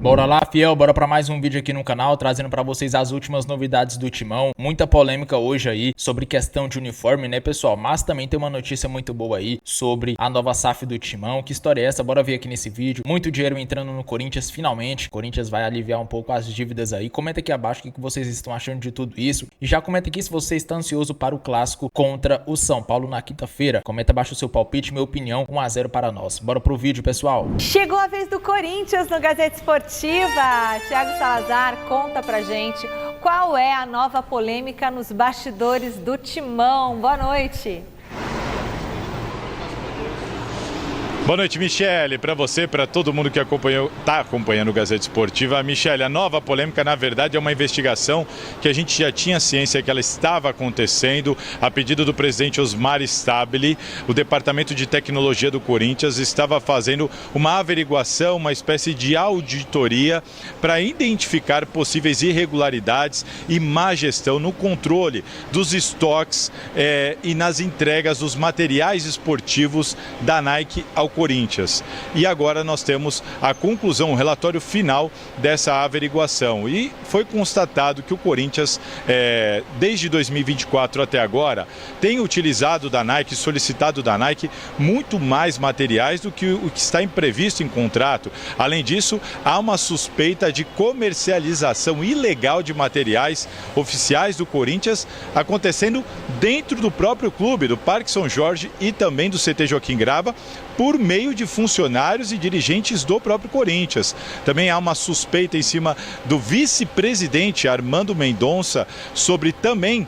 Bora lá, fiel, bora pra mais um vídeo aqui no canal, trazendo pra vocês as últimas novidades do Timão. Muita polêmica hoje aí sobre questão de uniforme, né, pessoal? Mas também tem uma notícia muito boa aí sobre a nova SAF do Timão. Que história é essa? Bora ver aqui nesse vídeo. Muito dinheiro entrando no Corinthians, finalmente. O Corinthians vai aliviar um pouco as dívidas aí. Comenta aqui abaixo o que vocês estão achando de tudo isso. E já comenta aqui se você está ansioso para o clássico contra o São Paulo na quinta-feira. Comenta abaixo o seu palpite, minha opinião, 1 a 0 para nós. Bora pro vídeo, pessoal. Chegou a vez do Corinthians no Gazeta Esportiva. Thiago Salazar, conta pra gente qual é a nova polêmica nos bastidores do Timão. Boa noite. Boa noite, Michele, para você, para todo mundo que está acompanhando o Gazeta Esportiva. Michele, a nova polêmica, na verdade, é uma investigação que a gente já tinha ciência que ela estava acontecendo. A pedido do presidente Osmar Stabile, o Departamento de Tecnologia do Corinthians estava fazendo uma averiguação, uma espécie de auditoria para identificar possíveis irregularidades e má gestão no controle dos estoques e nas entregas dos materiais esportivos da Nike ao Corinthians. E agora nós temos a conclusão, o relatório final dessa averiguação. E foi constatado que o Corinthians, desde 2024 até agora, tem utilizado da Nike, solicitado da Nike, muito mais materiais do que o que está previsto em contrato. Além disso, há uma suspeita de comercialização ilegal de materiais oficiais do Corinthians acontecendo dentro do próprio clube, do Parque São Jorge e também do CT Joaquim Grava, por meio de funcionários e dirigentes do próprio Corinthians. Também há uma suspeita em cima do vice-presidente Armando Mendonça sobre também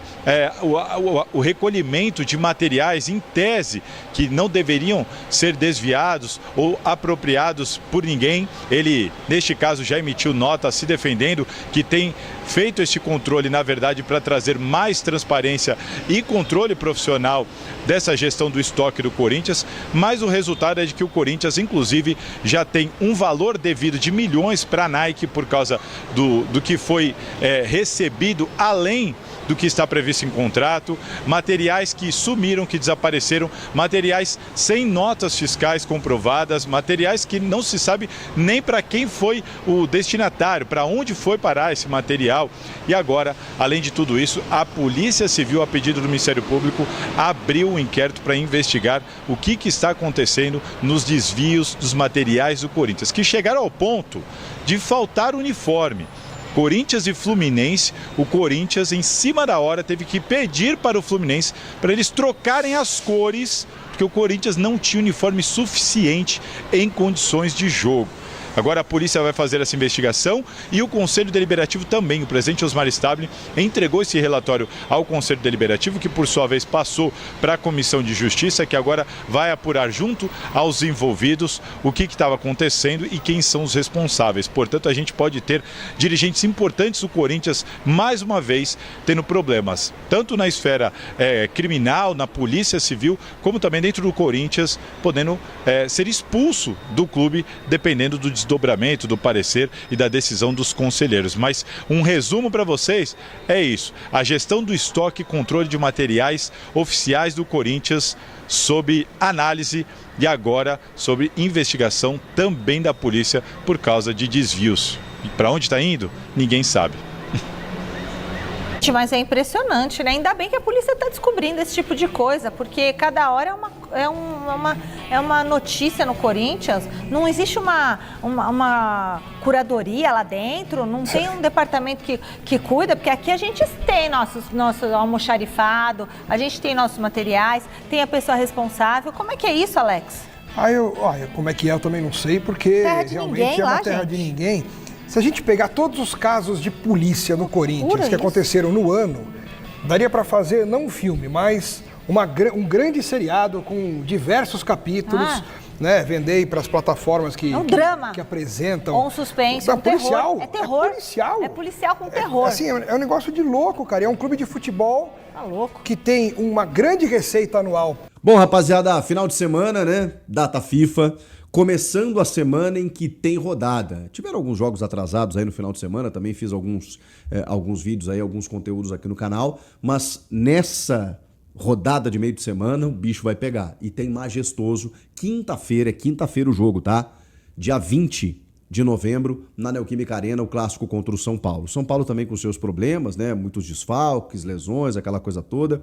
o recolhimento de materiais em tese que não deveriam ser desviados ou apropriados por ninguém. Ele, neste caso, já emitiu nota se defendendo que tem feito este controle, na verdade, para trazer mais transparência e controle profissional dessa gestão do estoque do Corinthians, mas o resultado é de que o Corinthians, inclusive, já tem um valor devido de milhões para a Nike por causa do que foi recebido além do que está previsto em contrato, materiais que sumiram, que desapareceram, materiais sem notas fiscais comprovadas, materiais que não se sabe nem para quem foi o destinatário, para onde foi parar esse material. E agora, além de tudo isso, a Polícia Civil, a pedido do Ministério Público, abriu um inquérito para investigar o que está acontecendo nos desvios dos materiais do Corinthians, que chegaram ao ponto de faltar uniforme. Corinthians e Fluminense, o Corinthians, em cima da hora, teve que pedir para o Fluminense para eles trocarem as cores, porque o Corinthians não tinha uniforme suficiente em condições de jogo. Agora a polícia vai fazer essa investigação e o Conselho Deliberativo também. O presidente Osmar Stabile entregou esse relatório ao Conselho Deliberativo, que por sua vez passou para a Comissão de Justiça, que agora vai apurar junto aos envolvidos o que estava acontecendo e quem são os responsáveis. Portanto, a gente pode ter dirigentes importantes do Corinthians, mais uma vez, tendo problemas, tanto na esfera criminal, na Polícia Civil, como também dentro do Corinthians, podendo ser expulso do clube, dependendo do desdobramento, do parecer e da decisão dos conselheiros. Mas um resumo para vocês é isso: a gestão do estoque e controle de materiais oficiais do Corinthians sob análise e agora sobre investigação também da polícia por causa de desvios. E para onde está indo? Ninguém sabe. Mas é impressionante, né? Ainda bem que a polícia está descobrindo esse tipo de coisa, porque cada hora é uma notícia no Corinthians. Não existe uma curadoria lá dentro, não tem um departamento que cuida, porque aqui a gente tem nosso almoxarifado, a gente tem nossos materiais, tem a pessoa responsável. Como é que é isso, Alex? Como é que é, eu também não sei, porque realmente é uma terra de ninguém. Se a gente pegar todos os casos de polícia no Corinthians que aconteceram no ano, daria para fazer não um filme, mas um grande seriado com diversos capítulos, né? Vender para as plataformas que apresentam. Ou um suspense, policial. É terror. É policial. É policial com terror. É um negócio de louco, cara. É um clube de futebol louco, que tem uma grande receita anual. Bom, rapaziada, final de semana, né? Data FIFA. Começando a semana em que tem rodada. Tiveram alguns jogos atrasados aí no final de semana, também fiz alguns vídeos aí, alguns conteúdos aqui no canal, mas nessa rodada de meio de semana o bicho vai pegar. E tem majestoso, quinta-feira o jogo, tá? Dia 20, de novembro, na Neoquímica Arena, o clássico contra o São Paulo. São Paulo também com seus problemas, né? Muitos desfalques, lesões, aquela coisa toda,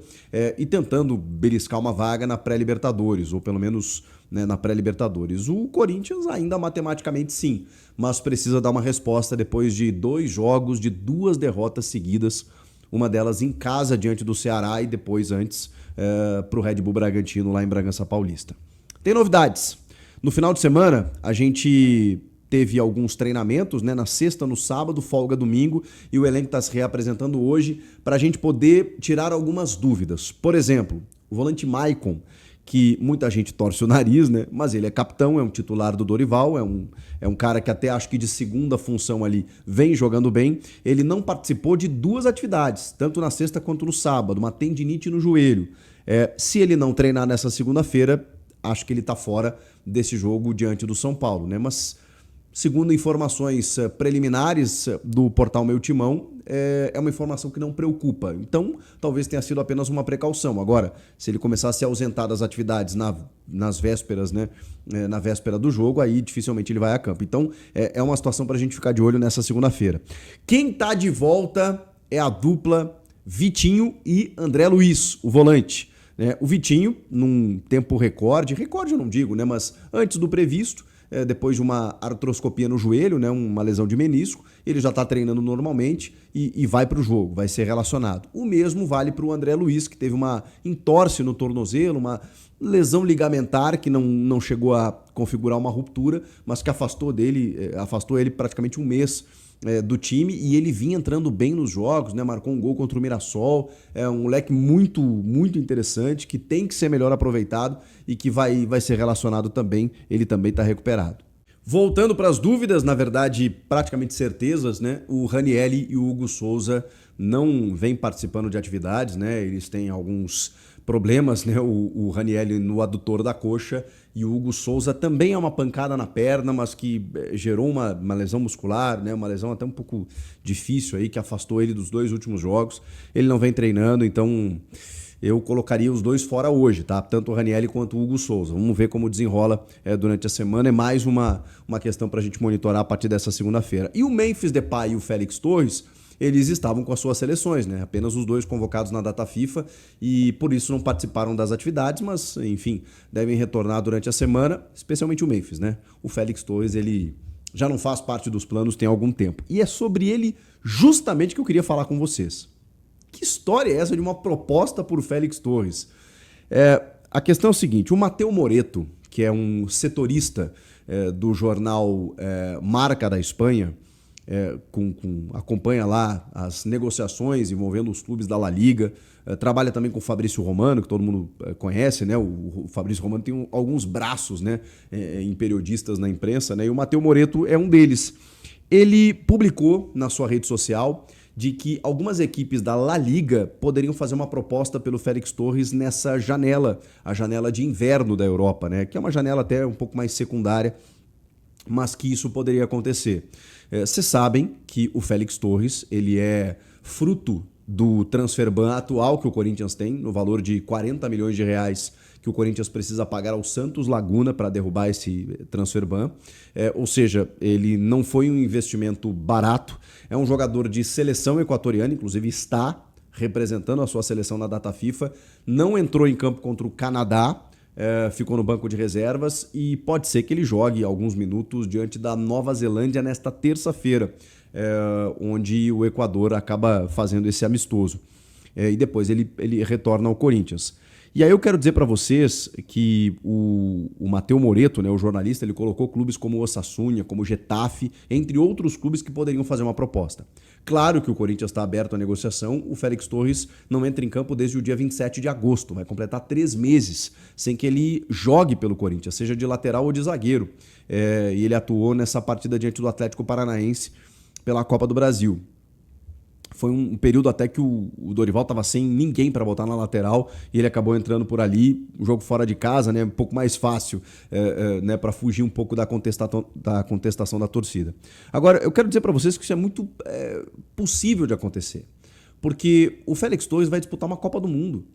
e tentando beliscar uma vaga na pré-Libertadores, ou pelo menos, né, na pré-Libertadores. O Corinthians ainda matematicamente sim, mas precisa dar uma resposta depois de 2 jogos, de 2 derrotas seguidas, uma delas em casa diante do Ceará e depois antes para o Red Bull Bragantino lá em Bragança Paulista. Tem novidades. No final de semana, a gente teve alguns treinamentos, né, na sexta, no sábado, folga domingo, e o elenco está se reapresentando hoje para a gente poder tirar algumas dúvidas. Por exemplo, o volante Maicon, que muita gente torce o nariz, né, mas ele é capitão, é um titular do Dorival, é um cara que até acho que de segunda função ali vem jogando bem. Ele não participou de 2 atividades, tanto na sexta quanto no sábado, uma tendinite no joelho. Se ele não treinar nessa segunda-feira, acho que ele está fora desse jogo diante do São Paulo, né, mas segundo informações preliminares do portal Meu Timão, é uma informação que não preocupa. Então, talvez tenha sido apenas uma precaução. Agora, se ele começar a se ausentar das atividades nas vésperas, né, na véspera do jogo, aí dificilmente ele vai a campo. Então, é uma situação para a gente ficar de olho nessa segunda-feira. Quem está de volta é a dupla Vitinho e André Luiz, o volante. O Vitinho, num tempo recorde eu não digo, né, mas antes do previsto, depois de uma artroscopia no joelho, né, uma lesão de menisco, ele já está treinando normalmente e vai para o jogo, vai ser relacionado. O mesmo vale para o André Luiz, que teve uma entorse no tornozelo, uma lesão ligamentar que não chegou a configurar uma ruptura, mas que afastou ele praticamente um mês do time, e ele vinha entrando bem nos jogos, né? Marcou um gol contra o Mirassol, é um moleque muito, muito interessante, que tem que ser melhor aproveitado e que vai ser relacionado também, ele também está recuperado. Voltando para as dúvidas, na verdade, praticamente certezas, né? O Ranielli e o Hugo Souza não vêm participando de atividades, né? Eles têm alguns problemas, né? O Ranielli no adutor da coxa e o Hugo Souza também é uma pancada na perna, mas que gerou uma lesão muscular, né? Uma lesão até um pouco difícil aí, que afastou ele dos 2 últimos jogos. Ele não vem treinando, então eu colocaria os 2 fora hoje, tá? Tanto o Ranielli quanto o Hugo Souza. Vamos ver como desenrola durante a semana. É mais uma questão para a gente monitorar a partir dessa segunda-feira. E o Memphis Depay e o Félix Torres, eles estavam com as suas seleções, né? Apenas os 2 convocados na data FIFA e por isso não participaram das atividades, mas, enfim, devem retornar durante a semana, especialmente o Memphis, né? O Félix Torres, ele já não faz parte dos planos tem algum tempo. E é sobre ele justamente que eu queria falar com vocês. Que história é essa de uma proposta por Félix Torres? A questão é o seguinte, o Mateu Moreto, que é um setorista do jornal Marca da Espanha, acompanha lá as negociações envolvendo os clubes da La Liga, trabalha também com o Fabrício Romano, que todo mundo conhece, né? O Fabrício Romano tem alguns braços, né, em periodistas na imprensa, né? E o Mateu Moreto é um deles. Ele publicou na sua rede social de que algumas equipes da La Liga poderiam fazer uma proposta pelo Félix Torres nessa janela, a janela de inverno da Europa, né? Que é uma janela até um pouco mais secundária, mas que isso poderia acontecer. Vocês sabem que o Félix Torres, ele é fruto do transferban atual que o Corinthians tem, no valor de 40 milhões de reais que o Corinthians precisa pagar ao Santos Laguna para derrubar esse transferban. Ou seja, ele não foi um investimento barato, é um jogador de seleção equatoriana, inclusive está representando a sua seleção na data FIFA, não entrou em campo contra o Canadá, ficou no banco de reservas e pode ser que ele jogue alguns minutos diante da Nova Zelândia nesta terça-feira, onde o Equador acaba fazendo esse amistoso. E depois ele retorna ao Corinthians. E aí eu quero dizer para vocês que o Mateu Moreto, né, o jornalista, ele colocou clubes como o Osasuna, como o Getafe, entre outros clubes que poderiam fazer uma proposta. Claro que o Corinthians está aberto à negociação, o Félix Torres não entra em campo desde o dia 27 de agosto, vai completar 3 meses sem que ele jogue pelo Corinthians, seja de lateral ou de zagueiro. E ele atuou nessa partida diante do Atlético Paranaense pela Copa do Brasil. Foi um período até que o Dorival estava sem ninguém para botar na lateral e ele acabou entrando por ali, um jogo fora de casa, né, um pouco mais fácil, né, para fugir um pouco da contestação da torcida. Agora, eu quero dizer para vocês que isso é muito possível de acontecer, porque o Félix Torres vai disputar uma Copa do Mundo.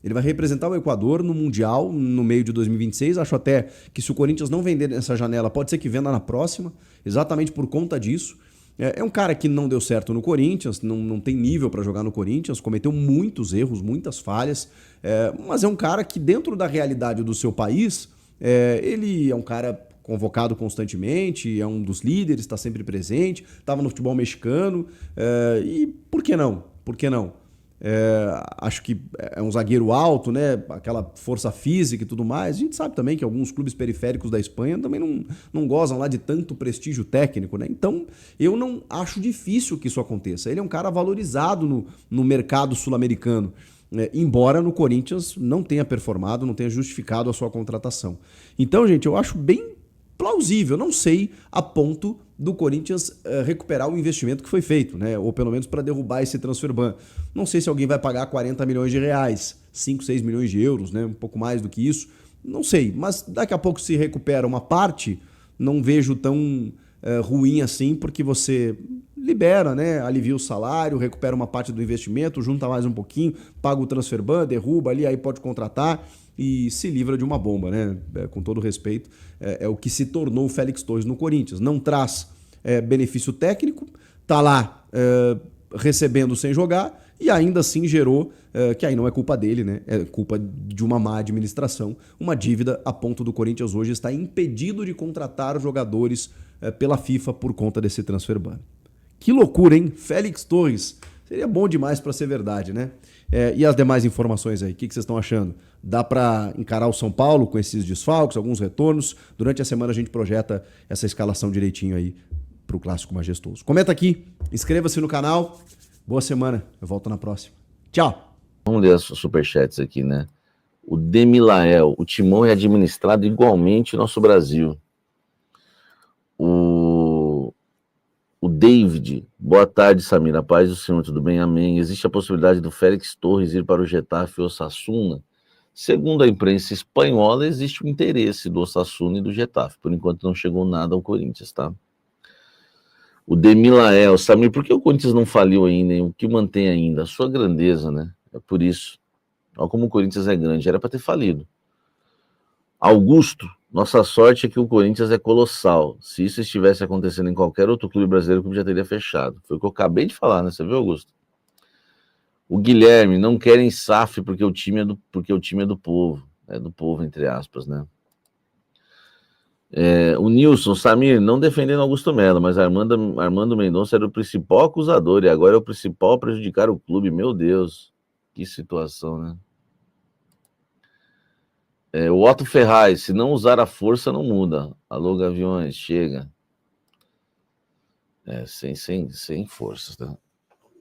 Ele vai representar o Equador no Mundial, no meio de 2026. Acho até que se o Corinthians não vender nessa janela, pode ser que venda na próxima, exatamente por conta disso. É um cara que não deu certo no Corinthians, não tem nível para jogar no Corinthians, cometeu muitos erros, muitas falhas, mas é um cara que dentro da realidade do seu país, ele é um cara convocado constantemente, é um dos líderes, está sempre presente, estava no futebol mexicano, e por que não? Por que não? Acho que é um zagueiro alto, né? Aquela força física e tudo mais. A gente sabe também que alguns clubes periféricos da Espanha também não gozam lá de tanto prestígio técnico, né? Então, eu não acho difícil que isso aconteça. Ele é um cara valorizado no mercado sul-americano, embora no Corinthians não tenha performado, não tenha justificado a sua contratação. Então, gente, eu acho bem plausível, não sei a ponto do Corinthians recuperar o investimento que foi feito, né? Ou pelo menos para derrubar esse transfer ban. Não sei se alguém vai pagar 40 milhões de reais, 5, 6 milhões de euros, né? Um pouco mais do que isso. Não sei, mas daqui a pouco se recupera uma parte, não vejo tão ruim assim, porque você libera, né? Alivia o salário, recupera uma parte do investimento, junta mais um pouquinho, paga o transfer ban, derruba ali, aí pode contratar e se livra de uma bomba, né? Com todo respeito, é o que se tornou o Félix Torres no Corinthians. Não traz benefício técnico, tá lá recebendo sem jogar e ainda assim gerou, que aí não é culpa dele, né? É culpa de uma má administração, uma dívida a ponto do Corinthians hoje estar impedido de contratar jogadores pela FIFA por conta desse transfer ban. Que loucura, hein? Félix Torres. Seria bom demais para ser verdade, né? E as demais informações aí, o que vocês estão achando? Dá para encarar o São Paulo com esses desfalques, alguns retornos? Durante a semana a gente projeta essa escalação direitinho aí para o Clássico Majestoso. Comenta aqui, inscreva-se no canal. Boa semana, eu volto na próxima. Tchau! Vamos ler os superchats aqui, né? O Demilael, o Timão é administrado igualmente no nosso Brasil. O David, boa tarde, Samir, a paz do Senhor, tudo bem? Amém. Existe a possibilidade do Félix Torres ir para o Getafe ou Osasuna? Segundo a imprensa espanhola, existe o interesse do Osasuna e do Getafe. Por enquanto não chegou nada ao Corinthians, tá? O Demilael, Samir, por que o Corinthians não faliu ainda? Hein? O que mantém ainda? A sua grandeza, né? É por isso. Olha como o Corinthians é grande, era para ter falido. Augusto, nossa sorte é que o Corinthians é colossal. Se isso estivesse acontecendo em qualquer outro clube brasileiro, o clube já teria fechado. Foi o que eu acabei de falar, né? Você viu, Augusto? O Guilherme, não querem SAF porque o time é do povo. É do povo, entre aspas, né? O Nilson, Samir, não defendendo Augusto Melo, mas Armando Mendonça era o principal acusador e agora é o principal a prejudicar o clube. Meu Deus, que situação, né? O Otto Ferraz, se não usar a força, não muda. Alô, Gaviões, chega. Sem forças, tá?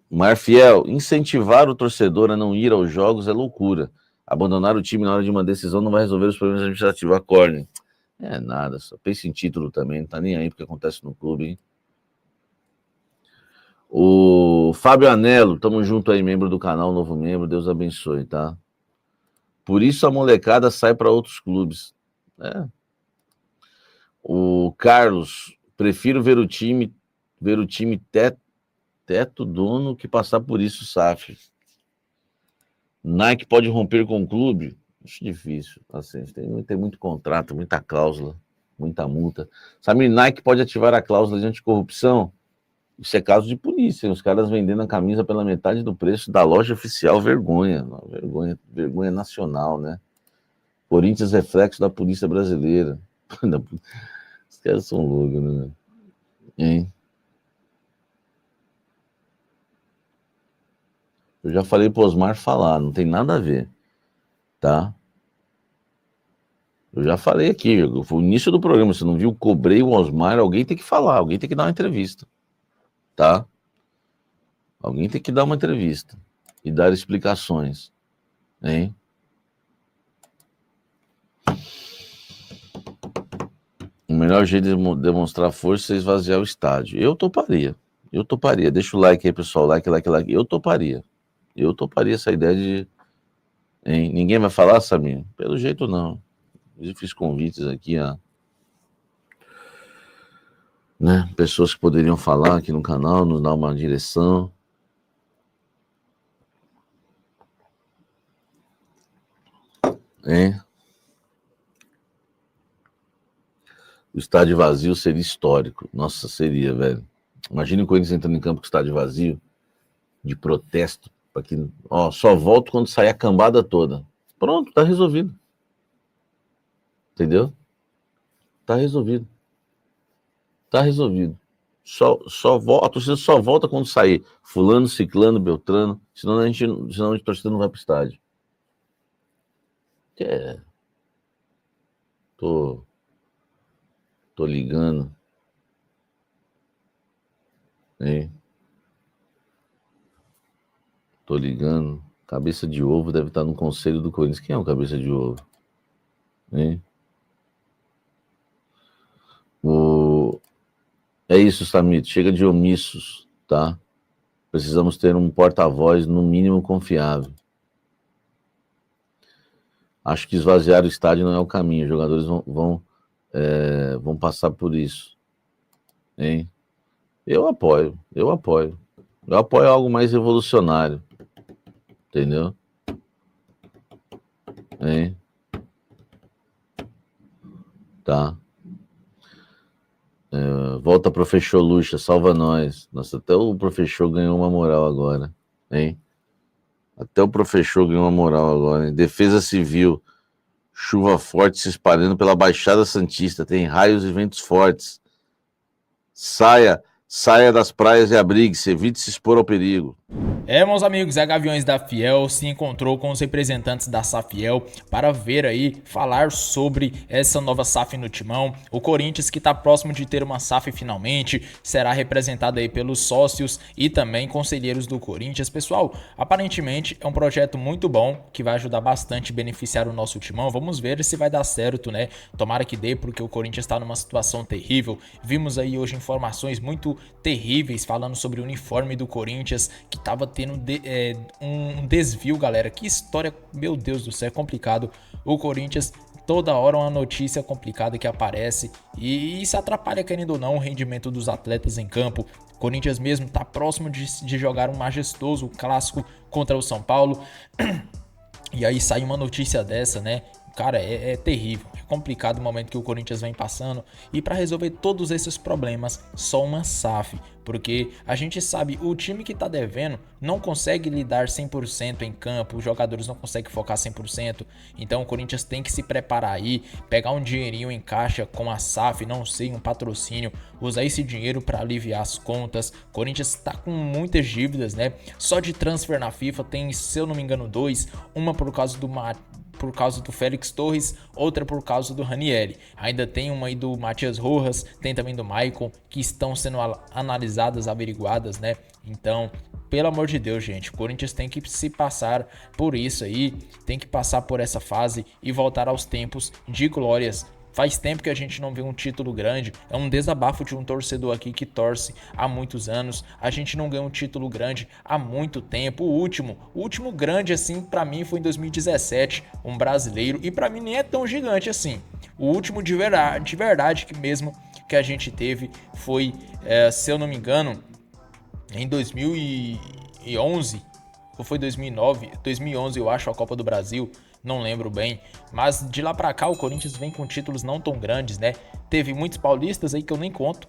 Marfiel, incentivar o torcedor a não ir aos jogos é loucura. Abandonar o time na hora de uma decisão não vai resolver os problemas administrativos. Acorde. Nada, só pense em título também, não tá nem aí porque acontece no clube, hein? O Fábio Anelo, tamo junto aí, membro do canal, novo membro, Deus abençoe, tá? Por isso a molecada sai para outros clubes. O Carlos, prefiro ver o time teto dono que passar por isso, SAF. Nike pode romper com o clube? Acho difícil. Assim, tem muito contrato, muita cláusula, muita multa. Samir, Nike pode ativar a cláusula de anticorrupção? Isso é caso de polícia. Os caras vendendo a camisa pela metade do preço da loja oficial. Vergonha. Vergonha nacional, né? Corinthians reflexo da polícia brasileira. Os caras são loucos, né? Hein? Eu já falei pro Osmar falar, não tem nada a ver, tá? Eu já falei aqui, foi o início do programa, você não viu, cobrei o Osmar, alguém tem que falar, alguém tem que dar uma entrevista, tá? Alguém tem que dar uma entrevista e dar explicações, hein? O melhor jeito de demonstrar força é esvaziar o estádio. Eu toparia. Deixa o like aí, pessoal, like. Eu toparia essa ideia de... Hein? Ninguém vai falar, Samir? Pelo jeito, não. Eu fiz convites aqui a... né? Pessoas que poderiam falar aqui no canal, nos dar uma direção. Hein? O estádio vazio seria histórico. Nossa, seria, velho. Imagina o Corinthians entrando em campo com o estádio vazio, de protesto, para que, ó, só volto quando sair a cambada toda. Pronto, tá resolvido. Entendeu? Tá resolvido. Tá resolvido. A torcida só volta quando sair fulano, ciclano, beltrano, senão a torcida não vai pro estádio. Tô ligando. Hein? Tô ligando. Cabeça de ovo deve estar no conselho do Corinthians. Quem é o cabeça de ovo? Hein? É isso, Samir. Chega de omissos, tá? Precisamos ter um porta-voz, no mínimo, confiável. Acho que esvaziar o estádio não é o caminho. Os jogadores vão passar por isso. Hein? Eu apoio. Eu apoio algo mais revolucionário. Entendeu? Hein? Tá. Volta Professor Lucha, salva nós. Nossa, até o Professor ganhou uma moral agora, hein? Até o Professor ganhou uma moral agora, hein? Defesa Civil, chuva forte se espalhando pela Baixada Santista, tem raios e ventos fortes. Saia das praias e abrigue-se, evite se expor ao perigo. Meus amigos, a Gaviões da Fiel se encontrou com os representantes da Safiel para ver aí, falar sobre essa nova SAF no Timão. O Corinthians, que está próximo de ter uma SAF finalmente, será representado aí pelos sócios e também conselheiros do Corinthians. Pessoal, aparentemente é um projeto muito bom, que vai ajudar bastante a beneficiar o nosso Timão. Vamos ver se vai dar certo, né? Tomara que dê, porque o Corinthians está numa situação terrível. Vimos aí hoje informações muito terríveis falando sobre o uniforme do Corinthians, que estava tendo um desvio, galera. Que história, meu Deus do céu, é complicado. O Corinthians, toda hora uma notícia complicada que aparece e isso atrapalha, querendo ou não, o rendimento dos atletas em campo. O Corinthians mesmo tá próximo de jogar um majestoso clássico contra o São Paulo e aí sai uma notícia dessa, né? Cara, é terrível, é complicado o momento que o Corinthians vem passando, e para resolver todos esses problemas, só uma SAF, porque a gente sabe, o time que tá devendo não consegue lidar 100% em campo, os jogadores não conseguem focar 100%, então o Corinthians tem que se preparar aí, pegar um dinheirinho em caixa com a SAF, não sei, um patrocínio, usar esse dinheiro para aliviar as contas. O Corinthians tá com muitas dívidas, né? Só de transfer na FIFA tem, se eu não me engano, 2, uma por causa do Félix Torres, outra por causa do Ranieri. Ainda tem uma aí do Matias Rojas, tem também do Maicon, que estão sendo analisadas, averiguadas, né? Então, pelo amor de Deus, gente, o Corinthians tem que se passar por isso aí, tem que passar por essa fase e voltar aos tempos de glórias. Faz tempo que a gente não vê um título grande, é um desabafo de um torcedor aqui que torce há muitos anos. A gente não ganha um título grande há muito tempo. O último grande assim pra mim foi em 2017, um brasileiro, e pra mim nem é tão gigante assim. O último de verdade que mesmo que a gente teve foi, se eu não me engano, em 2011, ou foi 2009, 2011 eu acho, a Copa do Brasil. Não lembro bem, mas de lá pra cá o Corinthians vem com títulos não tão grandes, né? Teve muitos paulistas aí que eu nem conto.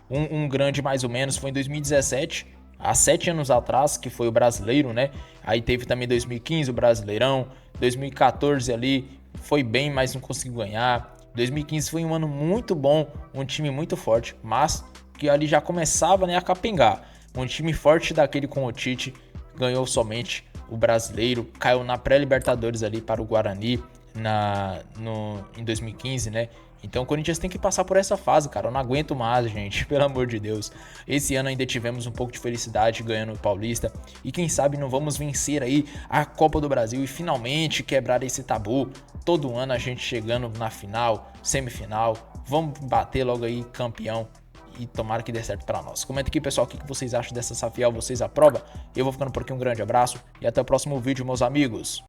Um grande mais ou menos foi em 2017, há 7 anos atrás, que foi o brasileiro, né? Aí teve também 2015 o Brasileirão, 2014 ali foi bem, mas não conseguiu ganhar. 2015 foi um ano muito bom, um time muito forte, mas que ali já começava, né, a capengar. Um time forte daquele com o Tite ganhou somente o brasileiro, caiu na pré-Libertadores ali para o Guarani em 2015, né? Então o Corinthians tem que passar por essa fase, cara. Eu não aguento mais, gente, pelo amor de Deus. Esse ano ainda tivemos um pouco de felicidade ganhando o Paulista, e quem sabe não vamos vencer aí a Copa do Brasil e finalmente quebrar esse tabu. Todo ano a gente chegando na final, semifinal, vamos bater logo aí campeão. E tomara que dê certo pra nós. Comenta aqui, pessoal, o que vocês acham dessa Safiel. Vocês aprovam? Eu vou ficando por aqui, um grande abraço e até o próximo vídeo, meus amigos.